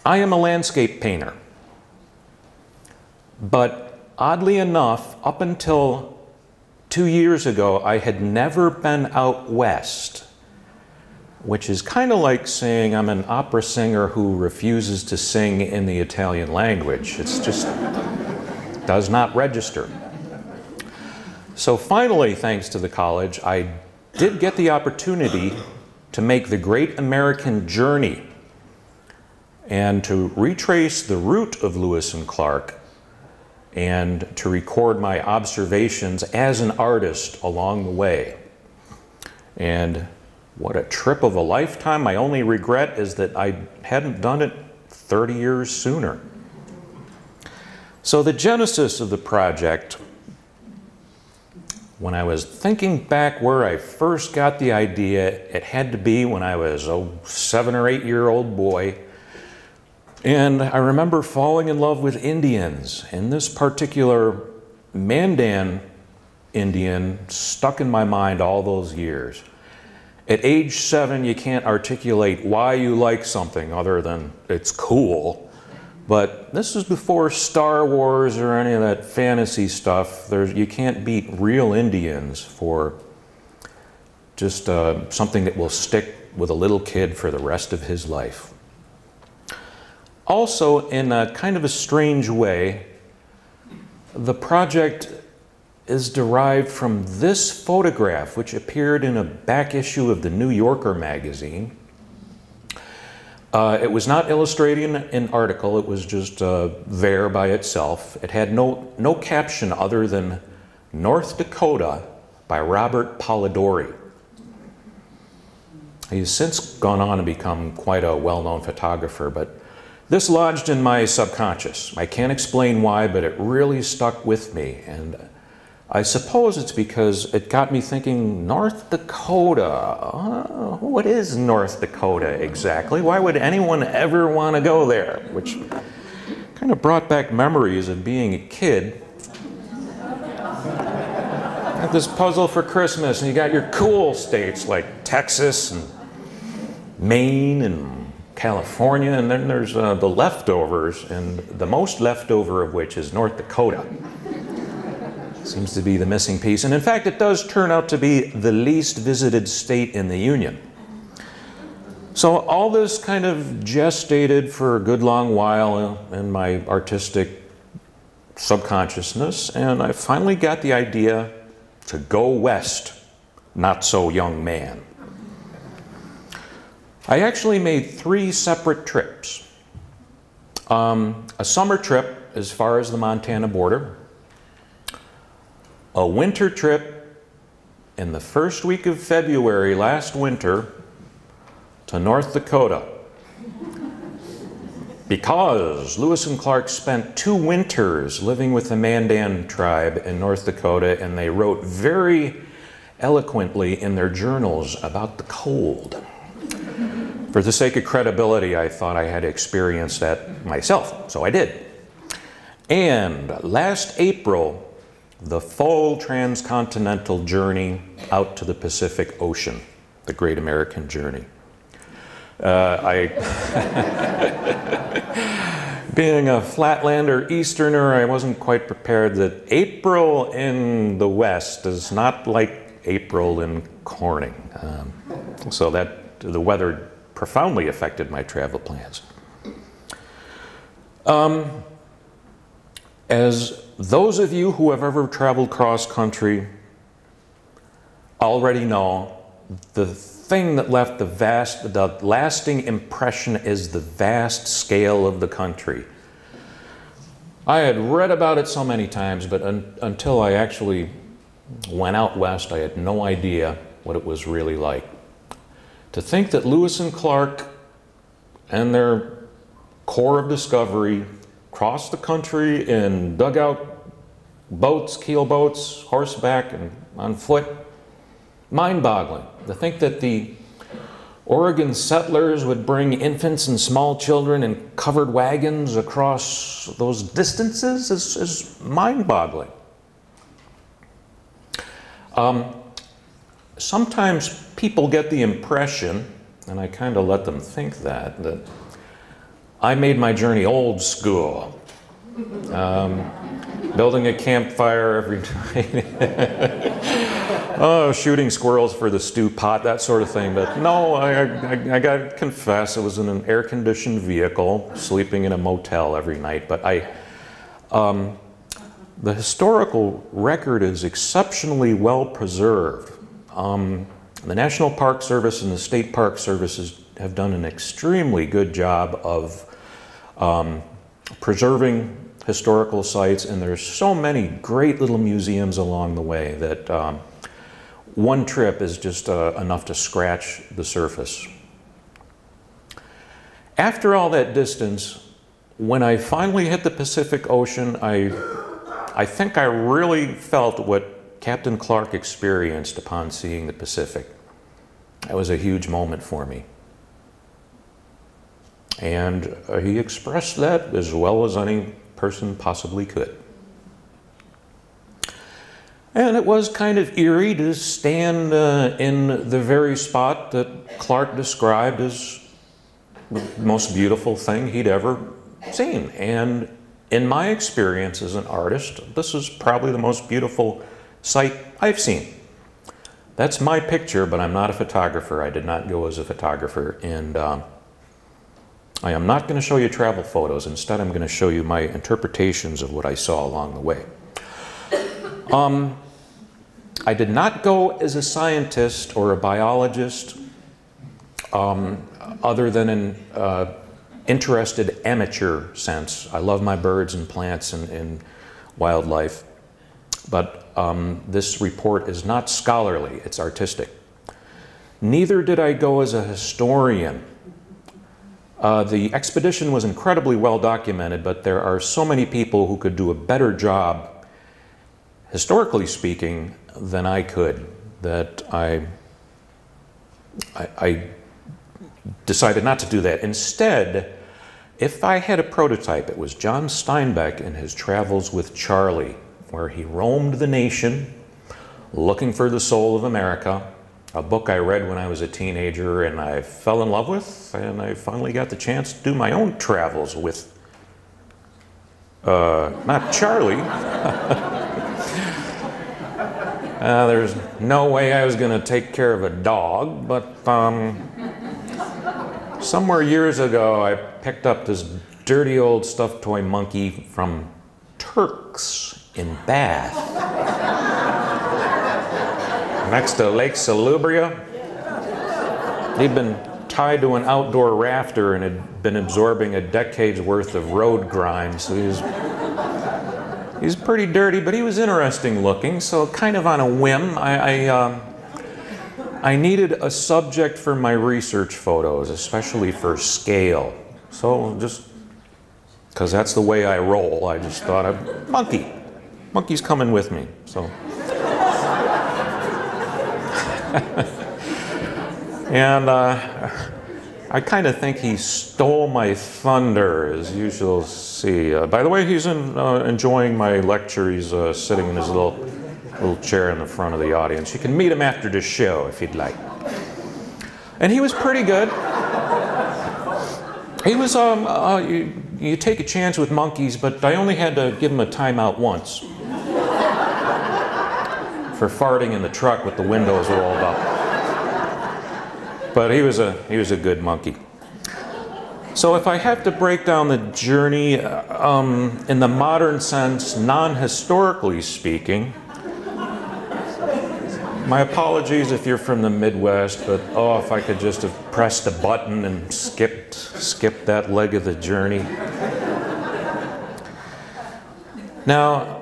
I am a landscape painter, but oddly enough, up until 2 years ago, I had never been out west, which is kind of like saying I'm an opera singer who refuses to sing in the Italian language. It's just does not register. So finally, thanks to the college, I did get the opportunity to make the great American journey and to retrace the route of Lewis and Clark and to record my observations as an artist along the way. And what a trip of a lifetime. My only regret is that I hadn't done it 30 years sooner. So the genesis of the project, when I was thinking back where I first got the idea, it had to be when I was a 7 or 8 year old boy. And I remember falling in love with Indians, and this particular Mandan Indian stuck in my mind all those years. At age 7, you can't articulate why you like something other than it's cool. But this is before Star Wars or any of that fantasy stuff. You can't beat real Indians for just something that will stick with a little kid for the rest of his life. Also, in a kind of a strange way, the project is derived from this photograph, which appeared in a back issue of the New Yorker magazine. It was not illustrating an article, it was just there by itself. It had no caption other than North Dakota by Robert Polidori. He's since gone on to become quite a well-known photographer, but this lodged in my subconscious. I can't explain why, but it really stuck with me. And I suppose it's because it got me thinking, North Dakota, what is North Dakota exactly? Why would anyone ever want to go there? Which kind of brought back memories of being a kid. Got this puzzle for Christmas, and you got your cool states like Texas and Maine and California, and then there's the leftovers, and the most leftover of which is North Dakota. Seems to be the missing piece. And in fact, it does turn out to be the least visited state in the Union. So all this kind of gestated for a good long while in my artistic subconsciousness, and I finally got the idea to go west, not so young man. I actually made 3 separate trips. A summer trip as far as the Montana border, a winter trip in the first week of February last winter to North Dakota, because Lewis and Clark spent 2 winters living with the Mandan tribe in North Dakota, and they wrote very eloquently in their journals about the cold. For the sake of credibility, I thought I had experienced that myself, so I did. And last April, the full transcontinental journey out to the Pacific Ocean, the Great American Journey. Being a Flatlander Easterner, I wasn't quite prepared that April in the West is not like April in Corning. So that the weather profoundly affected my travel plans. As those of you who have ever traveled cross-country already know, the thing that left the lasting impression is the vast scale of the country. I had read about it so many times, but until I actually went out west, I had no idea what it was really like. To think that Lewis and Clark and their Corps of Discovery crossed the country in dugout boats, keel boats, horseback, and on foot, mind-boggling. To think that the Oregon settlers would bring infants and small children in covered wagons across those distances is mind-boggling. Sometimes people get the impression, and I kind of let them think that I made my journey old school. Building a campfire every night. Oh, shooting squirrels for the stew pot, that sort of thing. But no, I gotta confess, it was in an air-conditioned vehicle, sleeping in a motel every night. But the historical record is exceptionally well preserved. The National Park Service and the State Park Services have done an extremely good job of preserving historical sites, and there's so many great little museums along the way that one trip is just enough to scratch the surface. After all that distance, when I finally hit the Pacific Ocean, I think I really felt what Captain Clark experienced upon seeing the Pacific. That was a huge moment for me. And he expressed that as well as any person possibly could. And it was kind of eerie to stand in the very spot that Clark described as the most beautiful thing he'd ever seen. And in my experience as an artist, this is probably the most beautiful sight I've seen. That's my picture, but I'm not a photographer. I did not go as a photographer. And I am not going to show you travel photos. Instead, I'm going to show you my interpretations of what I saw along the way. I did not go as a scientist or a biologist, other than an interested amateur sense. I love my birds and plants and wildlife, but this report is not scholarly, it's artistic. Neither did I go as a historian. The expedition was incredibly well documented, but there are so many people who could do a better job, historically speaking, than I could, that I decided not to do that. Instead, if I had a prototype, it was John Steinbeck in his Travels with Charlie, where he roamed the nation looking for the soul of America, a book I read when I was a teenager and I fell in love with, and I finally got the chance to do my own travels with, not Charlie. There's no way I was going to take care of a dog, but somewhere years ago I picked up this dirty old stuffed toy monkey from Turks in Bath, next to Lake Salubria. He'd been tied to an outdoor rafter and had been absorbing a decade's worth of road grime, so he's pretty dirty, but he was interesting looking, so kind of on a whim, I needed a subject for my research photos, especially for scale. So just, because that's the way I roll, I just thought, monkey's coming with me, so. And I kind of think he stole my thunder, as you shall see. By the way, he's enjoying my lecture. He's sitting in his little chair in the front of the audience. You can meet him after the show if you'd like. And he was pretty good. He was, you take a chance with monkeys, but I only had to give him a timeout once for farting in the truck with the windows rolled up. But he was a good monkey. So if I have to break down the journey in the modern sense, non-historically speaking, my apologies if you're from the Midwest, but oh, if I could just have pressed a button and skipped that leg of the journey. Now,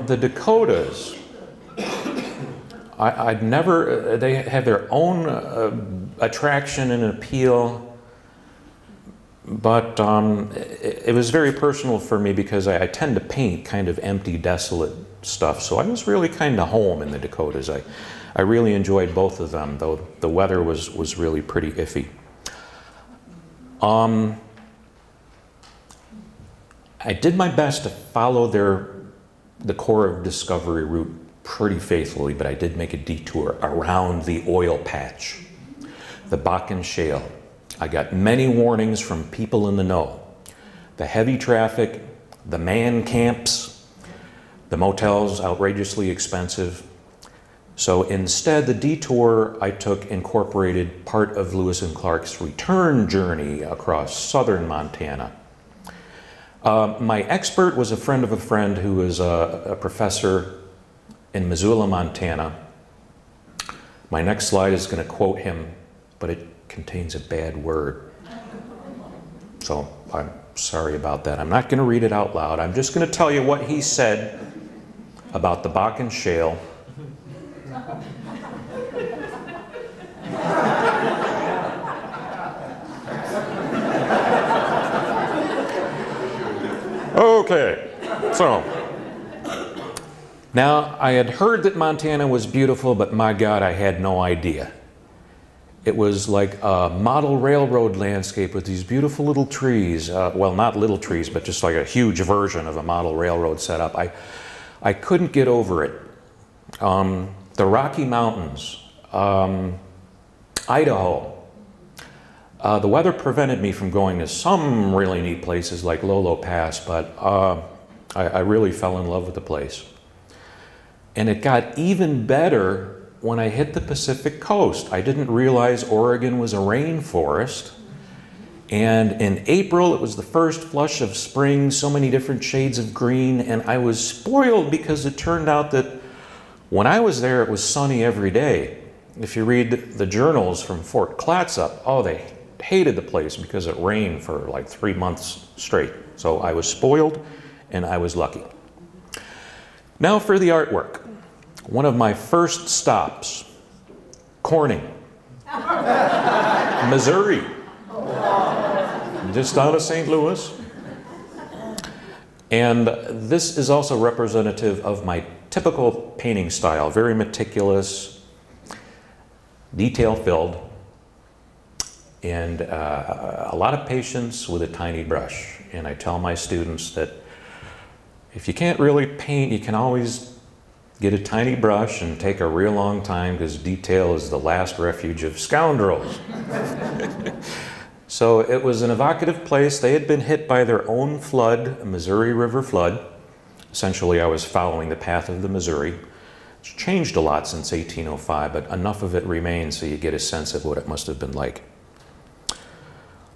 the Dakotas, I'd never, they have their own attraction and appeal, but it was very personal for me because I tend to paint kind of empty, desolate stuff, so I was really kind of home in the Dakotas. I really enjoyed both of them, though the weather was really pretty iffy. I did my best to follow the Corps of Discovery route pretty faithfully, but I did make a detour around the oil patch, the Bakken Shale. I got many warnings from people in the know. the heavy traffic, the man camps, the motels outrageously expensive. So instead, the detour I took incorporated part of Lewis and Clark's return journey across southern Montana. My expert was a friend of a friend who was a professor in Missoula, Montana. My next slide is going to quote him, but it contains a bad word. So I'm sorry about that. I'm not going to read it out loud. I'm just going to tell you what he said about the Bakken Shale. Okay, so now I had heard that Montana was beautiful, but my God, I had no idea. It was like a model railroad landscape with these beautiful little trees. Well, not little trees, but just like a huge version of a model railroad setup. I couldn't get over it. The Rocky Mountains, Idaho. The weather prevented me from going to some really neat places like Lolo Pass, but I really fell in love with the place. And it got even better when I hit the Pacific coast. I didn't realize Oregon was a rainforest. And in April, it was the first flush of spring, so many different shades of green, and I was spoiled because it turned out that when I was there, it was sunny every day. If you read the journals from Fort Clatsop, oh, they hated the place because it rained for like 3 months straight. So I was spoiled and I was lucky. Now for the artwork. One of my first stops, Corning, Missouri, just out of St. Louis. And this is also representative of my typical painting style, very meticulous, detail-filled, and a lot of patience with a tiny brush. And I tell my students that if you can't really paint, you can always get a tiny brush and take a real long time, because detail is the last refuge of scoundrels. So it was an evocative place. They had been hit by their own flood, a Missouri River flood. Essentially, I was following the path of the Missouri. It's changed a lot since 1805, but enough of it remains so you get a sense of what it must have been like.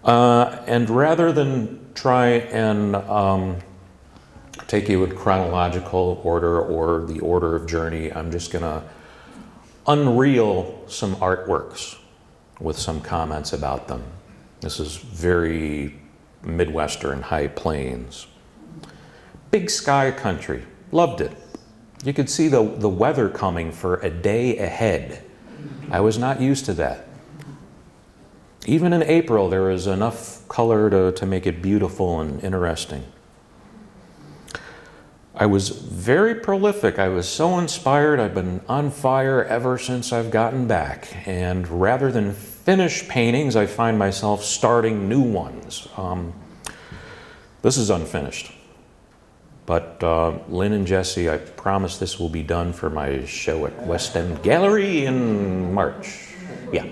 And rather than try and take you in chronological order or the order of journey, I'm just going to unreel some artworks with some comments about them. This is very Midwestern, high plains. Big sky country, loved it. You could see the weather coming for a day ahead. I was not used to that. Even in April, there was enough color to make it beautiful and interesting. I was very prolific. I was so inspired. I've been on fire ever since I've gotten back. And rather than finish paintings, I find myself starting new ones. This is unfinished. But Lynn and Jesse, I promise this will be done for my show at West End Gallery in March. Yeah.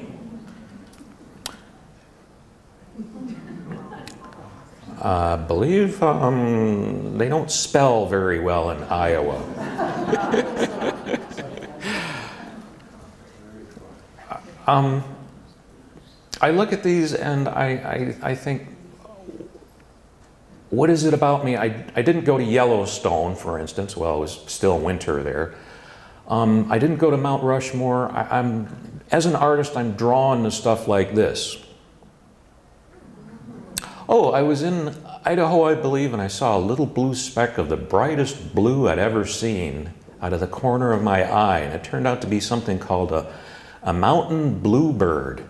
I believe they don't spell very well in Iowa. I look at these and I think, what is it about me? I didn't go to Yellowstone, for instance. Well, it was still winter there. I didn't go to Mount Rushmore. As an artist, I'm drawn to stuff like this. Oh, I was in Idaho, I believe, and I saw a little blue speck of the brightest blue I'd ever seen out of the corner of my eye, and it turned out to be something called a mountain bluebird.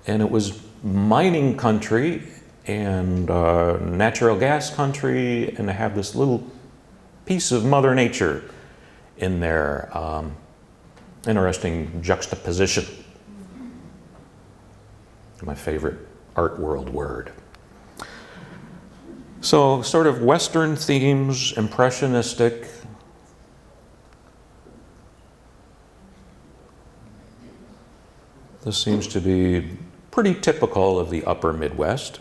And it was mining country and natural gas country, and to have this little piece of Mother Nature in there. Interesting juxtaposition. My favorite art world word. So sort of Western themes, impressionistic. This seems to be pretty typical of the upper Midwest.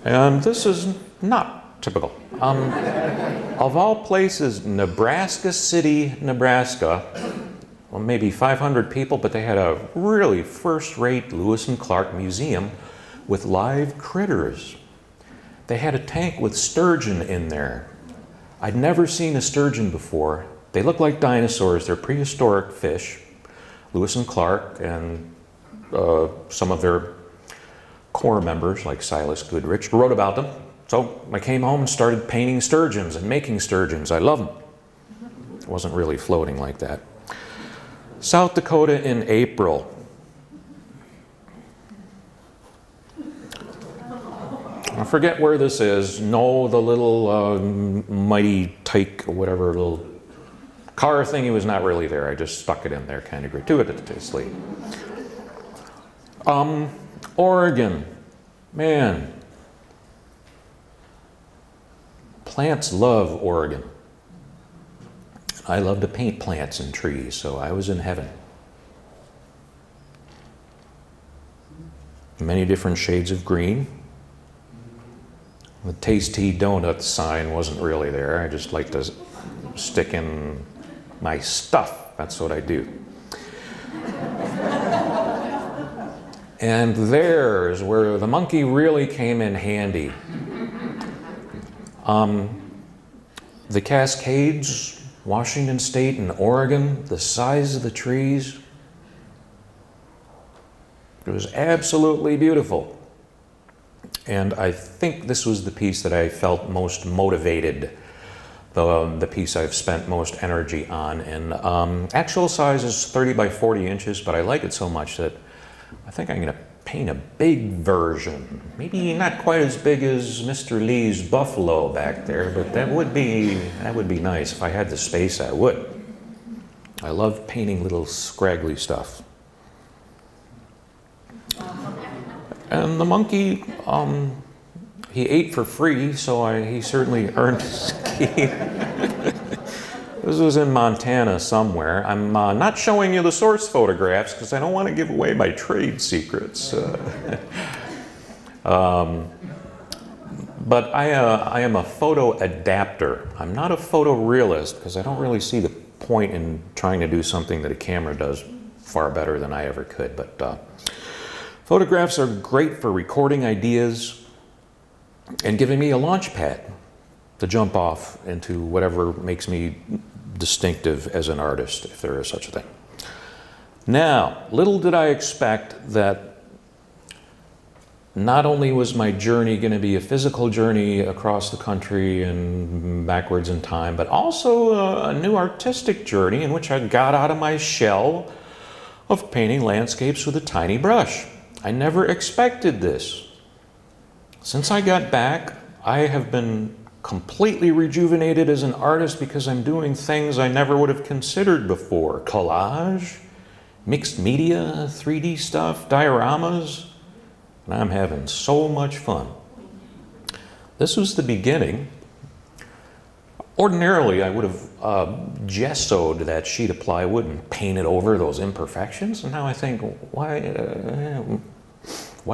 And this is not typical. Of all places, Nebraska City, Nebraska, well, maybe 500 people, but they had a really first-rate Lewis and Clark museum with live critters. They had a tank with sturgeon in there. I'd never seen a sturgeon before. They look like dinosaurs. They're prehistoric fish. Lewis and Clark and some of their core members, like Silas Goodrich, wrote about them. So I came home and started painting sturgeons and making sturgeons. I love them. It wasn't really floating like that. South Dakota in April. I forget where this is. No, the little mighty tyke or whatever little car thing, he was not really there. I just stuck it in there kind of gratuitously. Oregon. Man. Plants love Oregon. I love to paint plants and trees, so I was in heaven. Many different shades of green. The Tasty Donut sign wasn't really there. I just like to stick in my stuff. That's what I do. And there's where the monkey really came in handy. The Cascades, Washington State and Oregon, the size of the trees, it was absolutely beautiful. And I think this was the piece that I felt most motivated, the piece I've spent most energy on. And actual size is 30 by 40 inches, but I like it so much that I think I'm going to paint a big version. Maybe not quite as big as Mr. Lee's buffalo back there, but that would be nice. If I had the space, I would. I love painting little scraggly stuff. And the monkey, he ate for free, so he certainly earned his keep. This was in Montana somewhere. I'm not showing you the source photographs because I don't want to give away my trade secrets. But I am a photo adapter. I'm not a photorealist because I don't really see the point in trying to do something that a camera does far better than I ever could. But photographs are great for recording ideas and giving me a launch pad to jump off into whatever makes me distinctive as an artist, if there is such a thing. Now, little did I expect that not only was my journey going to be a physical journey across the country and backwards in time, but also a new artistic journey in which I got out of my shell of painting landscapes with a tiny brush. I never expected this. Since I got back, I have been completely rejuvenated as an artist because I'm doing things I never would have considered before. Collage, mixed media, 3D stuff, dioramas, and I'm having so much fun. This was the beginning. Ordinarily, I would have gessoed that sheet of plywood and painted over those imperfections, and now I think, why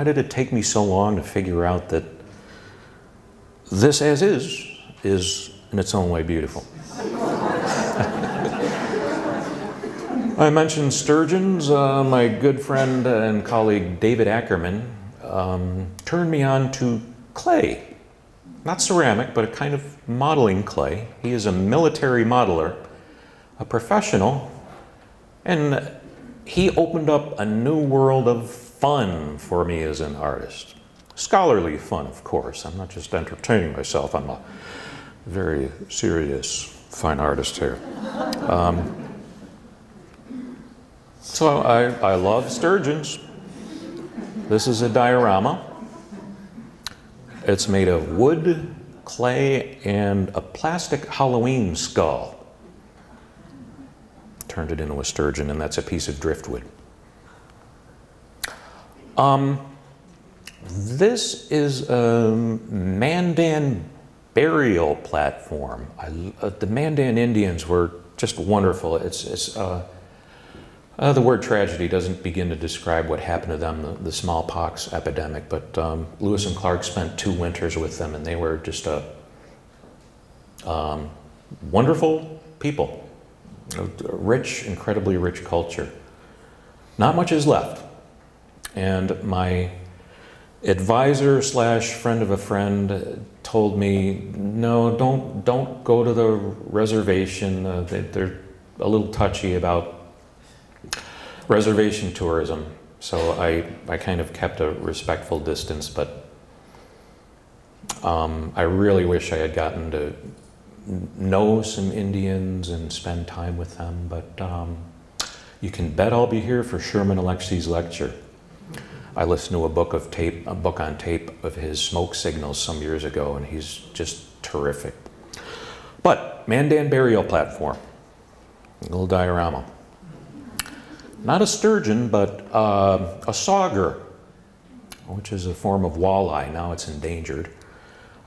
did it take me so long to figure out that this as is in its own way beautiful? I mentioned sturgeons. My good friend and colleague David Ackerman turned me on to clay. Not ceramic, but a kind of modeling clay. He is a military modeler, a professional, and he opened up a new world of fun for me as an artist. Scholarly fun, of course. I'm not just entertaining myself. I'm a very serious fine artist here. So I love sturgeons. This is a diorama. It's made of wood, clay, and a plastic Halloween skull. Turned it into a sturgeon, and that's a piece of driftwood. This is a Mandan burial platform. The Mandan Indians were just wonderful. It's The word tragedy doesn't begin to describe what happened to them, the smallpox epidemic, but Lewis and Clark spent 2 winters with them, and they were just a wonderful people, a rich, incredibly rich culture. Not much is left. And my advisor slash friend of a friend told me, no, don't go to the reservation. They're a little touchy about reservation tourism. So I kind of kept a respectful distance, but I really wish I had gotten to know some Indians and spend time with them, but you can bet I'll be here for Sherman Alexie's lecture. I listened to a book on tape of his smoke signals some years ago, and he's just terrific. But Mandan burial platform, a little diorama. Not a sturgeon, but a sauger, which is a form of walleye. Now it's endangered.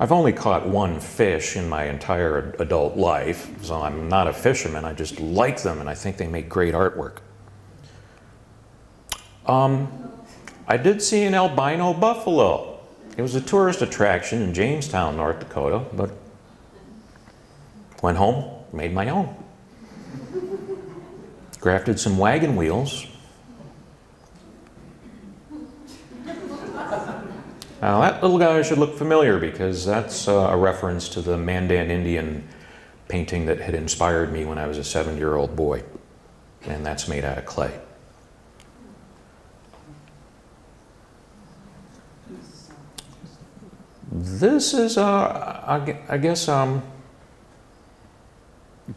I've only caught 1 fish in my entire adult life, so I'm not a fisherman. I just like them, and I think they make great artwork. I did see an albino buffalo. It was a tourist attraction in Jamestown, North Dakota, but went home, made my own. Grafted some wagon wheels. Now that little guy should look familiar because that's a reference to the Mandan Indian painting that had inspired me when I was a 7-year-old boy. And that's made out of clay. This is, I guess,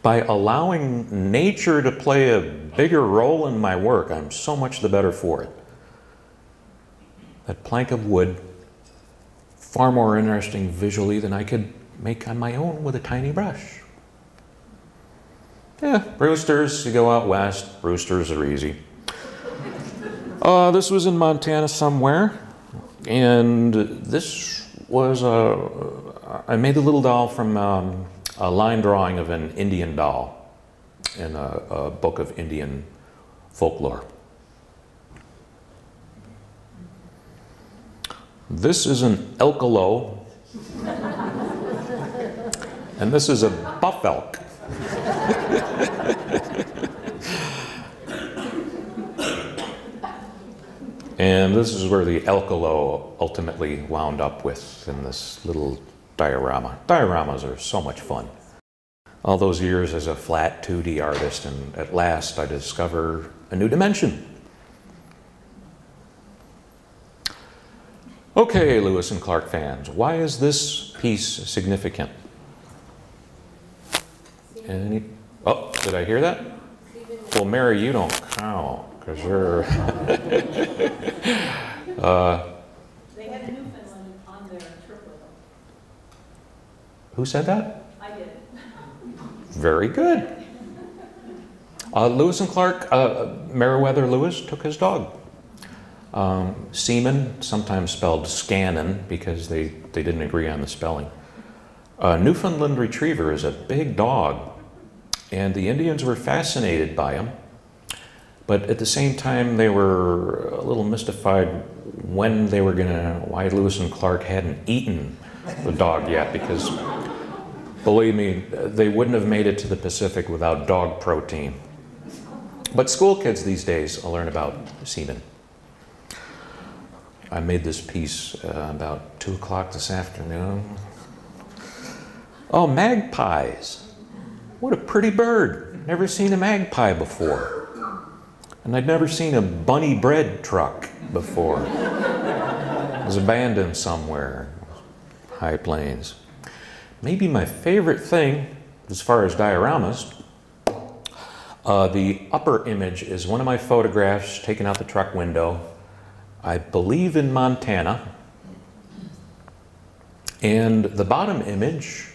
by allowing nature to play a bigger role in my work, I'm so much the better for it. That plank of wood, far more interesting visually than I could make on my own with a tiny brush. Yeah, roosters, you go out west, roosters are easy. This was in Montana somewhere, and this was I made the little doll from a line drawing of an Indian doll in a book of Indian folklore. This is an elkalo, and this is a buff elk. And this is where the elkalo ultimately wound up with in this little diorama. Dioramas are so much fun. All those years as a flat 2D artist, and at last I discover a new dimension. Okay, Lewis and Clark fans, why is this piece significant? Oh, did I hear that? Well, Mary, you don't count, because you're... They had Newfoundland on their trip with them. Who said that? I did. Very good. Lewis and Clark, Meriwether Lewis took his dog. Seaman, sometimes spelled Scannon because they didn't agree on the spelling. Newfoundland Retriever is a big dog, and the Indians were fascinated by him, but at the same time they were a little mystified when they were why Lewis and Clark hadn't eaten the dog yet, because believe me, they wouldn't have made it to the Pacific without dog protein. But school kids these days will learn about seamen. I made this piece about 2 o'clock this afternoon. Oh, magpies. What a pretty bird. Never seen a magpie before. And I'd never seen a bunny bread truck before. It was abandoned somewhere, high plains. Maybe my favorite thing, as far as dioramas, the upper image is one of my photographs taken out the truck window, I believe in Montana. And the bottom image,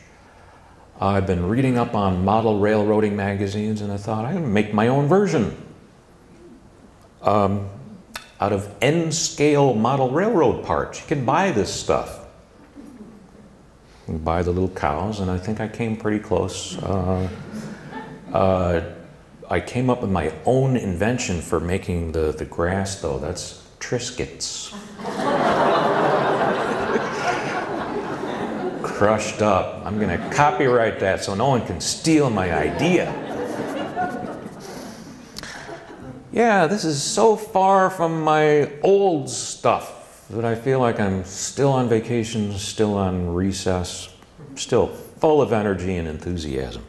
I've been reading up on model railroading magazines, and I thought I'm going to make my own version out of N-scale model railroad parts. You can buy this stuff. You can buy the little cows, and I think I came pretty close. I came up with my own invention for making the grass, though. That's Triscuits. Crushed up. I'm going to copyright that so no one can steal my idea. Yeah, this is so far from my old stuff that I feel like I'm still on vacation, still on recess, still full of energy and enthusiasm.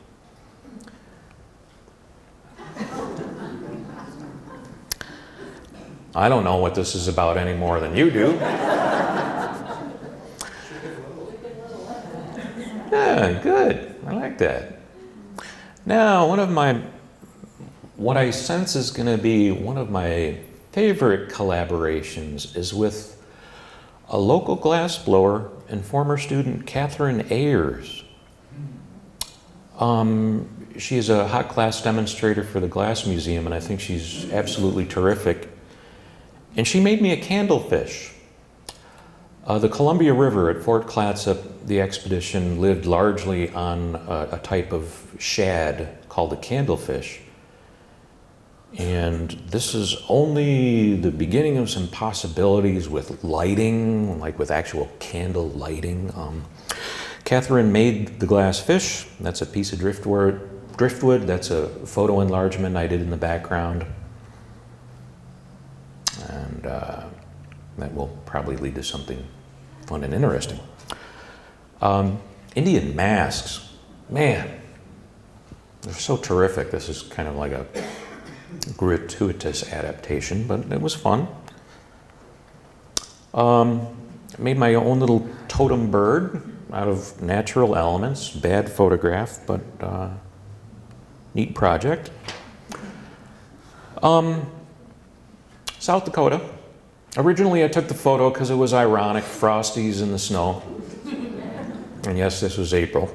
I don't know what this is about any more than you do. Yeah, good. I like that. Now, what I sense is going to be one of my favorite collaborations is with a local glassblower and former student Katherine Ayers. She is a hot glass demonstrator for the Glass Museum, and I think she's absolutely terrific. And she made me a candlefish. The Columbia River at Fort Clatsop, the expedition lived largely on a type of shad called a candlefish. And this is only the beginning of some possibilities with lighting, like with actual candle lighting. Katherine made the glass fish. That's a piece of driftwood. That's a photo enlargement I did in the background. And that will probably lead to something fun and interesting. Indian masks, man, they're so terrific. This is kind of like a gratuitous adaptation, but it was fun. I made my own little totem bird out of natural elements. Bad photograph, but neat project. South Dakota. Originally I took the photo because it was ironic, frosties in the snow. And yes, this was April.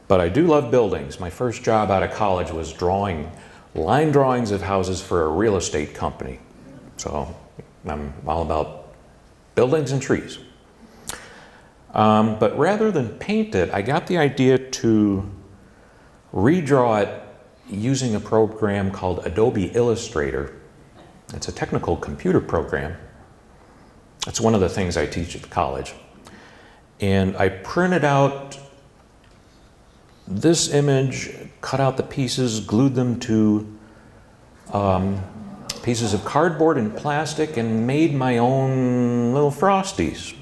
But I do love buildings. My first job out of college was drawing line drawings of houses for a real estate company. So I'm all about buildings and trees. But rather than paint it, I got the idea to redraw it using a program called Adobe Illustrator. It's a technical computer program. It's one of the things I teach at the college. And I printed out this image, cut out the pieces, glued them to pieces of cardboard and plastic, and made my own little frosties.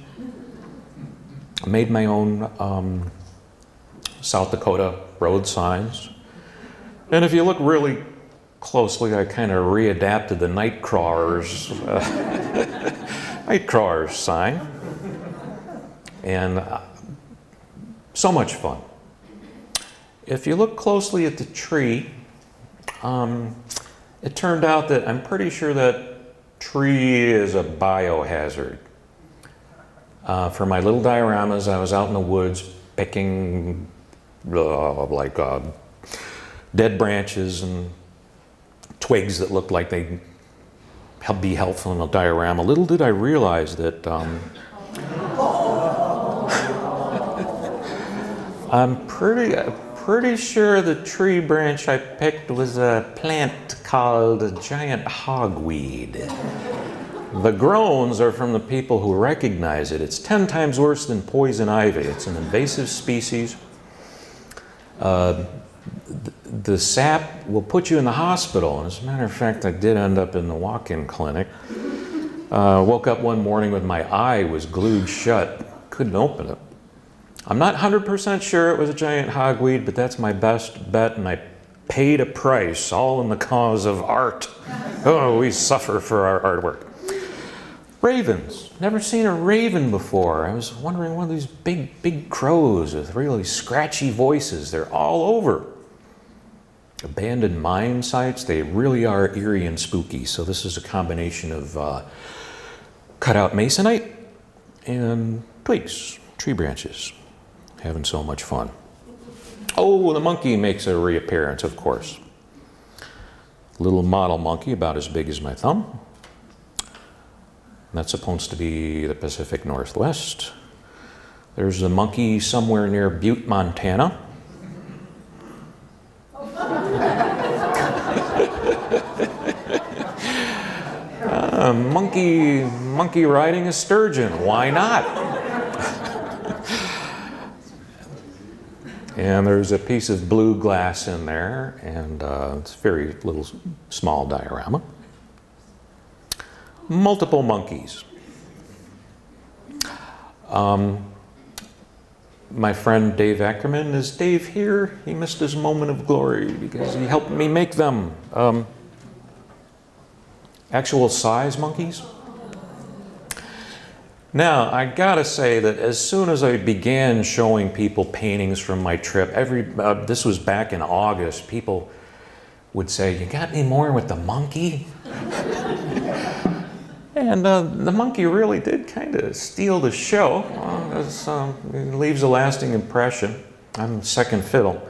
I made my own South Dakota road signs. And if you look really closely, I kind of readapted the Nightcrawler's sign. And so much fun. If you look closely at the tree, it turned out that I'm pretty sure that tree is a biohazard. For my little dioramas, I was out in the woods picking dead branches and twigs that looked like they'd be helpful in a diorama. Little did I realize that I'm pretty sure the tree branch I picked was a plant called a giant hogweed. The groans are from the people who recognize it. It's 10 times worse than poison ivy. It's an invasive species. The sap will put you in the hospital. And as a matter of fact, I did end up in the walk-in clinic. Woke up one morning with my eye was glued shut. Couldn't open it. I'm not 100% sure it was a giant hogweed, but that's my best bet, and I paid a price, all in the cause of art. Oh, we suffer for our artwork. Ravens. Never seen a raven before. I was wondering, one of these big crows with really scratchy voices. They're all over. Abandoned mine sites, they really are eerie and spooky. So this is a combination of cut out masonite and twigs, tree branches. Having so much fun. Oh, the monkey makes a reappearance, of course. Little model monkey about as big as my thumb. That's supposed to be the Pacific Northwest. There's a monkey somewhere near Butte, Montana. Yeah, monkey riding a sturgeon. Why not? And there's a piece of blue glass in there, and it's a very little small diorama. Multiple monkeys. My friend Dave Ackerman, is Dave here? He missed his moment of glory because he helped me make them. Actual size monkeys. Now, I gotta say that as soon as I began showing people paintings from my trip, this was back in August, people would say, "You got any more with the monkey?" And the monkey really did kind of steal the show. It leaves a lasting impression. I'm second fiddle.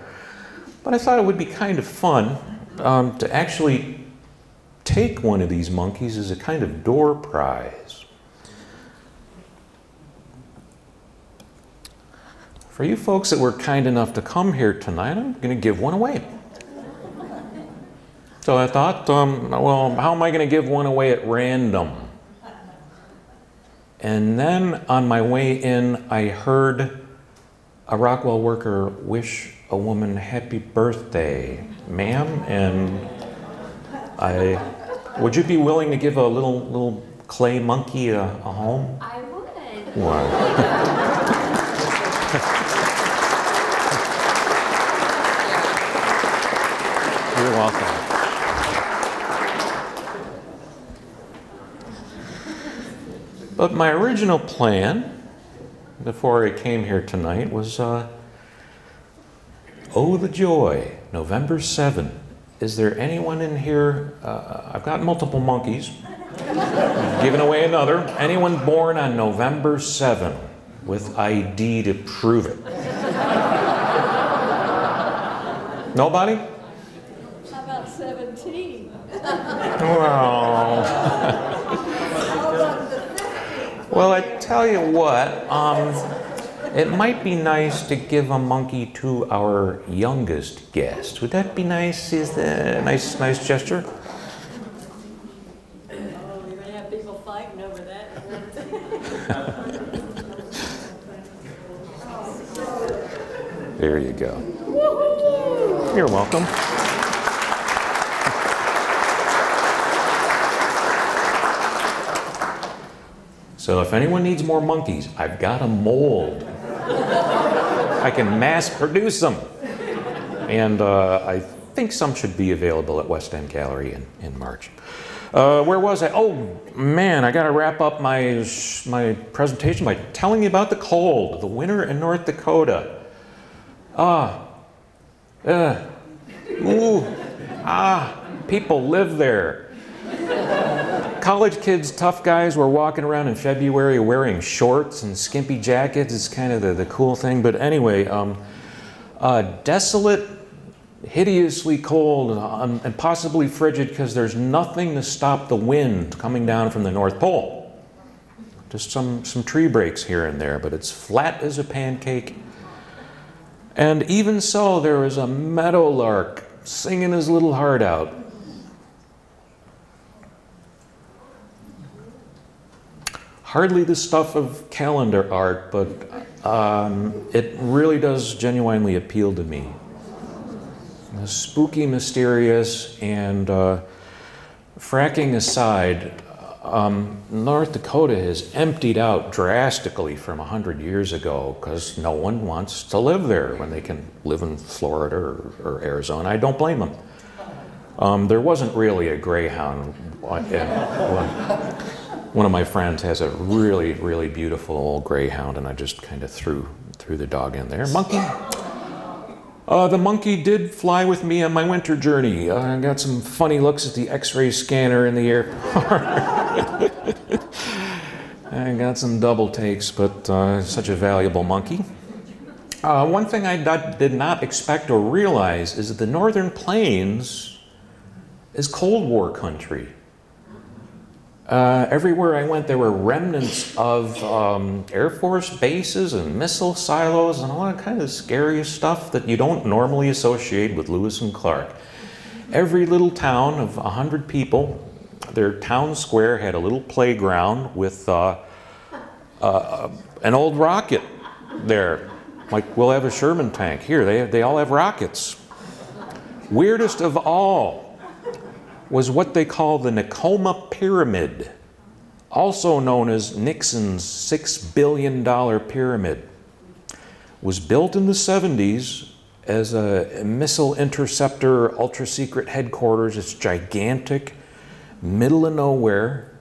But I thought it would be kind of fun to actually take one of these monkeys as a kind of door prize. For you folks that were kind enough to come here tonight, I'm going to give one away. So I thought, well, how am I going to give one away at random? And then on my way in, I heard a Rockwell worker wish a woman happy birthday, ma'am, and would you be willing to give a little clay monkey a home? I would. Wow. You're welcome. But my original plan, before I came here tonight, was, oh the joy, November 7th. Is there anyone in here, I've got multiple monkeys, giving away another. Anyone born on November 7th with ID to prove it? Nobody? How about 17? Well, well, I tell you what, it might be nice to give a monkey to our youngest guest. Would that be nice? Is that a nice gesture? Oh, you're going to have people fighting over that. There you go. You're welcome. So if anyone needs more monkeys, I've got a mold. I can mass produce them. And I think some should be available at West End Gallery in March. Where was I? Oh, man, I got to wrap up my presentation by telling you about the cold, the winter in North Dakota. People live there. College kids, tough guys, were walking around in February wearing shorts and skimpy jackets. It's kind of the cool thing. But anyway, desolate, hideously cold, and possibly frigid because there's nothing to stop the wind coming down from the North Pole. Just some tree breaks here and there, but it's flat as a pancake. And even so, there was a meadowlark singing his little heart out. Hardly the stuff of calendar art, but it really does genuinely appeal to me. Spooky, mysterious, and fracking aside, North Dakota has emptied out drastically from 100 years ago because no one wants to live there when they can live in Florida or Arizona. I don't blame them. There wasn't really a greyhound. One of my friends has a really, really beautiful old greyhound, and I just kind of threw the dog in there. Monkey. The monkey did fly with me on my winter journey. I got some funny looks at the X-ray scanner in the airport. I got some double takes, but such a valuable monkey. One thing I did not expect or realize is that the Northern Plains is Cold War country. Everywhere I went, there were remnants of Air Force bases and missile silos and all that kind of scary stuff that you don't normally associate with Lewis and Clark. Every little town of 100 people, their town square had a little playground with an old rocket there. Like, we'll have a Sherman tank. Here, they all have rockets. Weirdest of all was what they call the Nekoma Pyramid, also known as Nixon's $6 billion pyramid. Was built in the 70s as a missile interceptor ultra-secret headquarters. It's gigantic, middle of nowhere.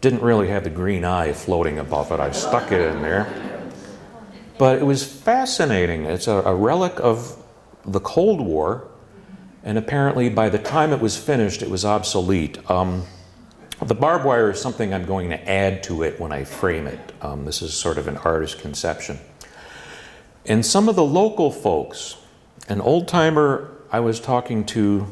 Didn't really have the green eye floating above it. I stuck it in there. But it was fascinating. It's a relic of the Cold War, and apparently by the time it was finished, it was obsolete. The barbed wire is something I'm going to add to it when I frame it. This is sort of an artist's conception. And some of the local folks, an old-timer I was talking to,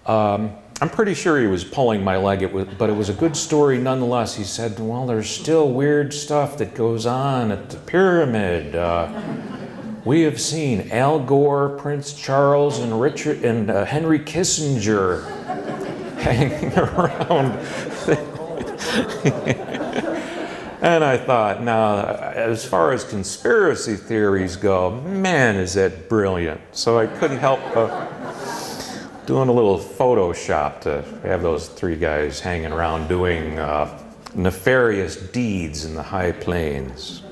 I'm pretty sure he was pulling my leg, but it was a good story nonetheless. He said, well, there's still weird stuff that goes on at the pyramid. We have seen Al Gore, Prince Charles, and Henry Kissinger hanging around. And I thought, now, as far as conspiracy theories go, man, is that brilliant. So I couldn't help doing a little Photoshop to have those three guys hanging around doing nefarious deeds in the high plains.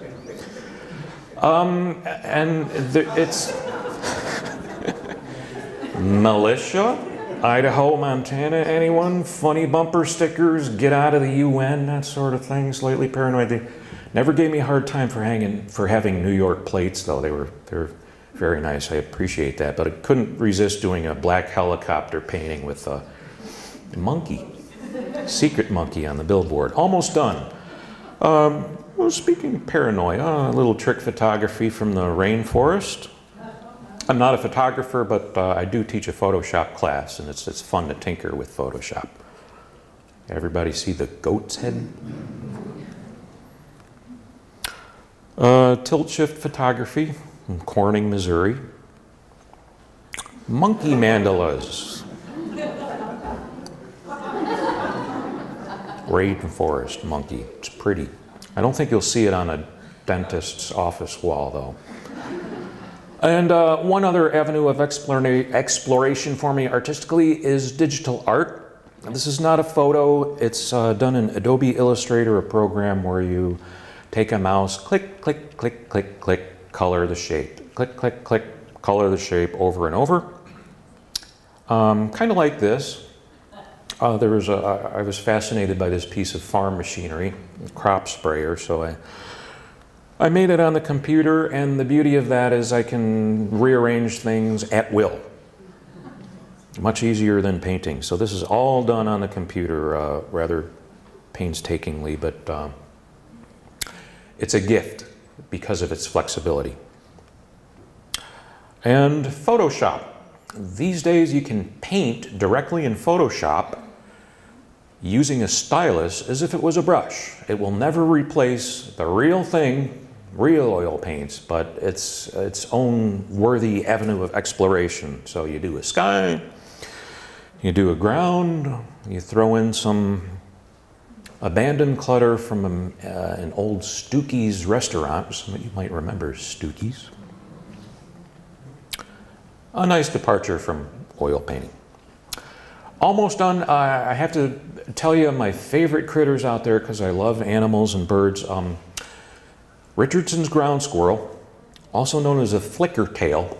It's militia, Idaho, Montana, anyone? Funny bumper stickers, get out of the UN, that sort of thing, slightly paranoid. They never gave me a hard time for having New York plates, though. They're very nice. I appreciate that, but I couldn't resist doing a black helicopter painting with a monkey, secret monkey on the billboard. Almost done. Well, speaking of paranoia, a little trick photography from the rainforest. I'm not a photographer, but I do teach a Photoshop class, and it's fun to tinker with Photoshop. Everybody see the goat's head? Tilt shift photography in Corning, Missouri. Monkey mandalas. Rainforest monkey. It's pretty. I don't think you'll see it on a dentist's office wall, though. And one other avenue of exploration for me artistically is digital art. This is not a photo. It's done in Adobe Illustrator, a program where you take a mouse, click, click, click, click, click, color the shape. Click, click, click, color the shape over and over. Kind of like this. I was fascinated by this piece of farm machinery, a crop sprayer, so I made it on the computer, and the beauty of that is I can rearrange things at will. Much easier than painting. So this is all done on the computer rather painstakingly, but it's a gift because of its flexibility. And Photoshop. These days you can paint directly in Photoshop using a stylus as if it was a brush. It will never replace the real thing, real oil paints, but it's its own worthy avenue of exploration. So you do a sky, you do a ground, you throw in some abandoned clutter from an old Stookies restaurant. Some of you might remember Stookies. A nice departure from oil painting. Almost done. I have to tell you my favorite critters out there because I love animals and birds. Richardson's ground squirrel, also known as a flicker tail.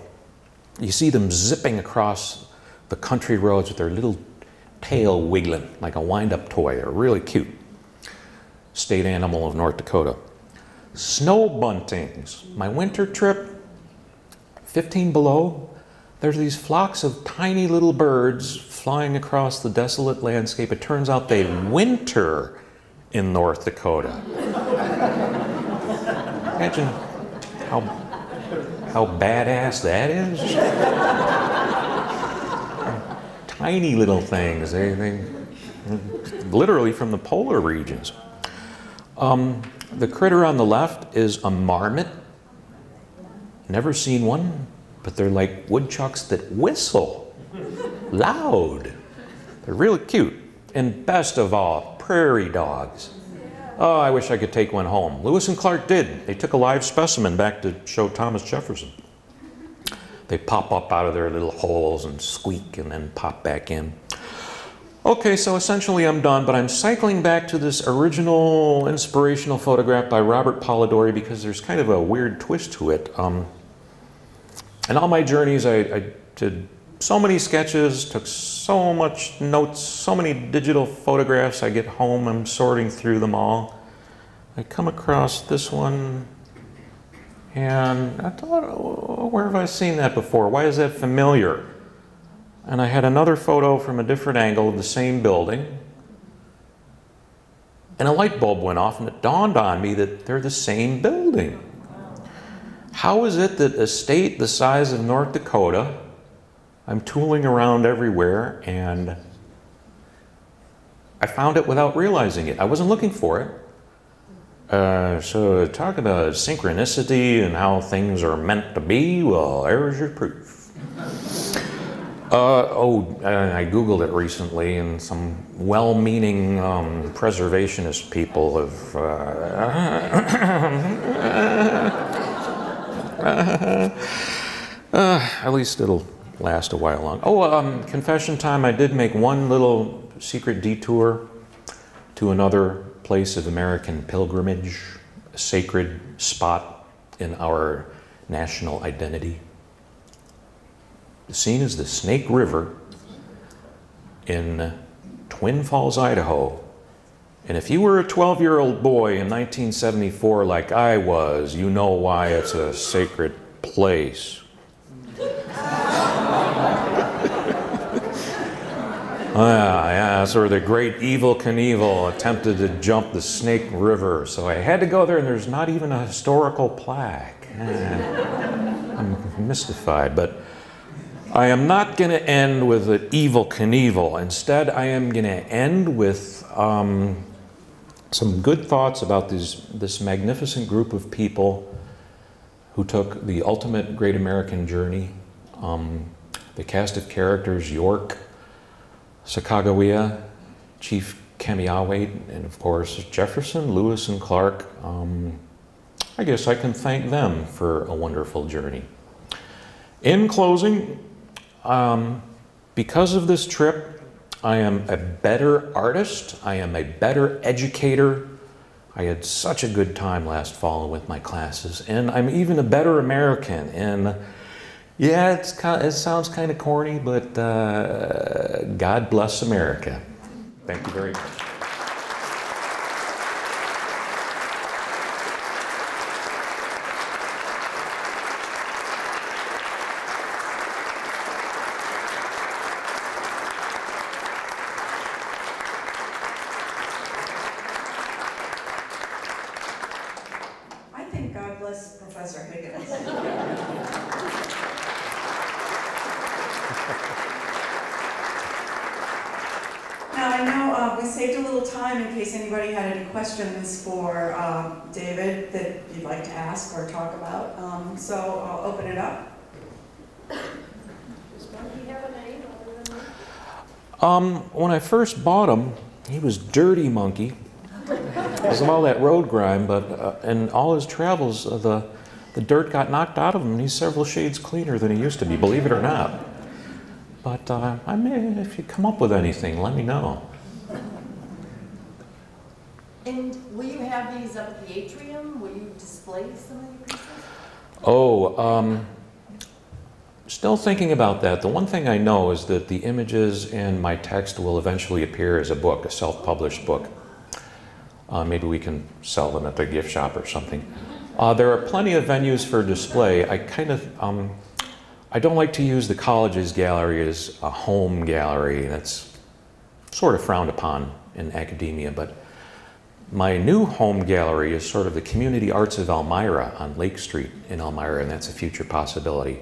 You see them zipping across the country roads with their little tail wiggling like a wind-up toy. They're really cute. State animal of North Dakota. Snow buntings. My winter trip, 15 below, there's these flocks of tiny little birds flying across the desolate landscape. It turns out they winter in North Dakota. Imagine how badass that is. Tiny little things. They literally from the polar regions. The critter on the left is a marmot. Never seen one, but they're like woodchucks that whistle loud. They're really cute. And best of all, prairie dogs. Oh, I wish I could take one home. Lewis and Clark did. They took a live specimen back to show Thomas Jefferson. They pop up out of their little holes and squeak and then pop back in. Okay, so essentially I'm done, but I'm cycling back to this original inspirational photograph by Robert Polidori because there's kind of a weird twist to it. In all my journeys, I did so many sketches, took so much notes, so many digital photographs. I get home, I'm sorting through them all. I come across this one, and I thought, oh, where have I seen that before? Why is that familiar? And I had another photo from a different angle of the same building, and a light bulb went off, and it dawned on me that they're the same building. How is it that a state the size of North Dakota, I'm tooling around everywhere, and I found it without realizing it. I wasn't looking for it. So talk about synchronicity and how things are meant to be. Well, there's your proof. I Googled it recently, and some well-meaning preservationist people have... at least it'll last a while long. Oh, confession time, I did make one little secret detour to another place of American pilgrimage, a sacred spot in our national identity. The scene is the Snake River in Twin Falls, Idaho. And if you were a 12-year-old boy in 1974 like I was, you know why it's a sacred place. Yeah, so the great Evel Knievel attempted to jump the Snake River, so I had to go there, and there's not even a historical plaque. I'm mystified, but I am not going to end with an Evel Knievel. Instead, I am going to end with some good thoughts about this magnificent group of people who took the ultimate great American journey. The cast of characters: York, Sacagawea, Chief Kamiawait, and of course Jefferson, Lewis, and Clark. I guess I can thank them for a wonderful journey. In closing, because of this trip, I am a better artist, I am a better educator. I had such a good time last fall with my classes, and I'm even a better American. And yeah, it sounds kind of corny, but God bless America. Thank you very much. I think God bless Professor Higgins. Now, I know we saved a little time in case anybody had any questions for David that you'd like to ask or talk about. So I'll open it up. Does Monkey have a name other than that? When I first bought him, he was Dirty Monkey because of all that road grime, but in all his travels, the dirt got knocked out of him, and he's several shades cleaner than he used to be, believe it or not. But I may, if you come up with anything, let me know. And will you have these up at the atrium? Will you display some of your pieces? Oh, still thinking about that. The one thing I know is that the images and my text will eventually appear as a book, a self-published book. Maybe we can sell them at the gift shop or something. There are plenty of venues for display. I don't like to use the college's gallery as a home gallery. That's sort of frowned upon in academia, but my new home gallery is sort of the Community Arts of Elmira on Lake Street in Elmira, and that's a future possibility.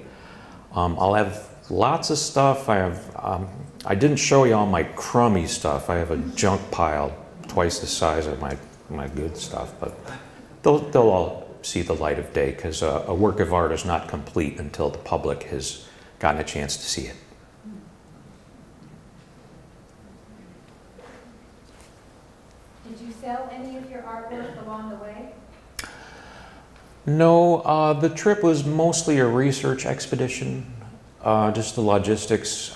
I'll have lots of stuff. I didn't show you all my crummy stuff. I have a junk pile twice the size of my good stuff, but they'll all see the light of day, because a work of art is not complete until the public has gotten a chance to see it. you sell any of your artwork along the way? No, the trip was mostly a research expedition, just the logistics.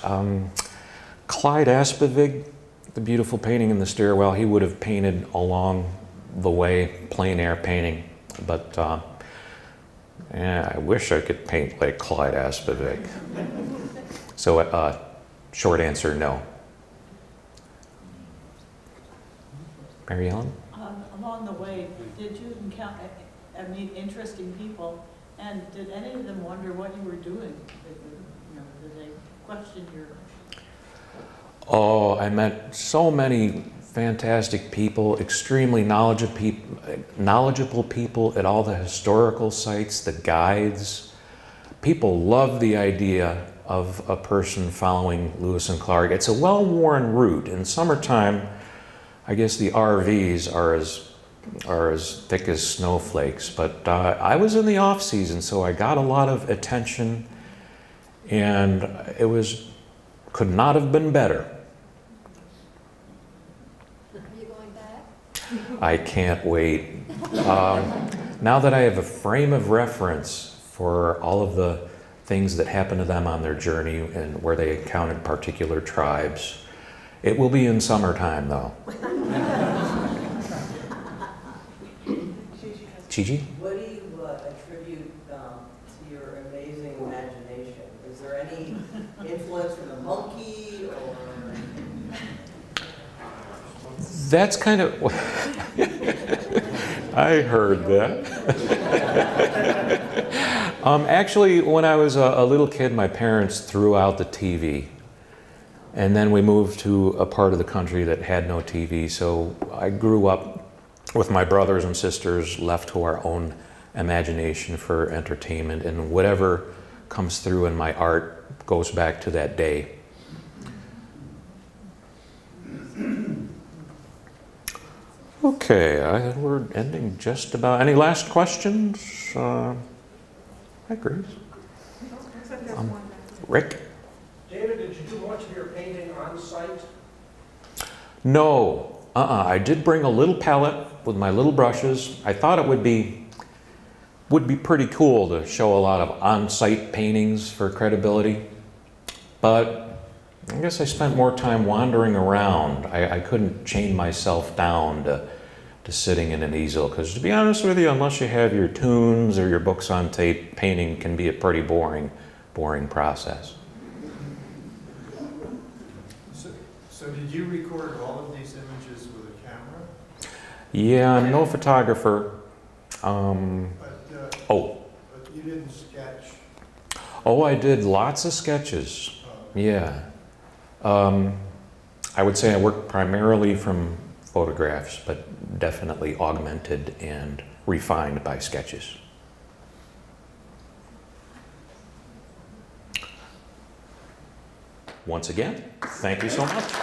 Clyde Aspivig, the beautiful painting in the stairwell, he would have painted along the way, plein air painting, but yeah, I wish I could paint like Clyde Aspivig. So, short answer, no. Mary Ellen? Along the way, did you encounter, meet interesting people, and did any of them wonder what you were doing? Did they question your... Oh, I met so many fantastic people, extremely knowledgeable people at all the historical sites, the guides. People love the idea of a person following Lewis and Clark. It's a well-worn route. In summertime, I guess the RVs are as thick as snowflakes, but I was in the off season, so I got a lot of attention, and could not have been better. Are you going back? I can't wait. Now that I have a frame of reference for all of the things that happened to them on their journey and where they encountered particular tribes, it will be in summertime, though. Gigi? What do you attribute to your amazing imagination? Is there any influence from the monkey or? That's kind of... I heard that. Actually, when I was a little kid, my parents threw out the TV. And then we moved to a part of the country that had no TV, so I grew up with my brothers and sisters left to our own imagination for entertainment, and whatever comes through in my art goes back to that day. Okay, we're ending just about. Any last questions? Hi, Grace. Rick? David, did you do much of your painting on site? No. I did bring a little palette with my little brushes. I thought it would be pretty cool to show a lot of on-site paintings for credibility, but I guess I spent more time wandering around. I couldn't chain myself down to sitting in an easel, because to be honest with you, unless you have your tunes or your books on tape, painting can be a pretty boring process. So did you record all of these images with a camera? Yeah, I'm no photographer. But you didn't sketch? Oh, I did lots of sketches. Yeah. I would say I worked primarily from photographs, but definitely augmented and refined by sketches. Once again, thank you so much.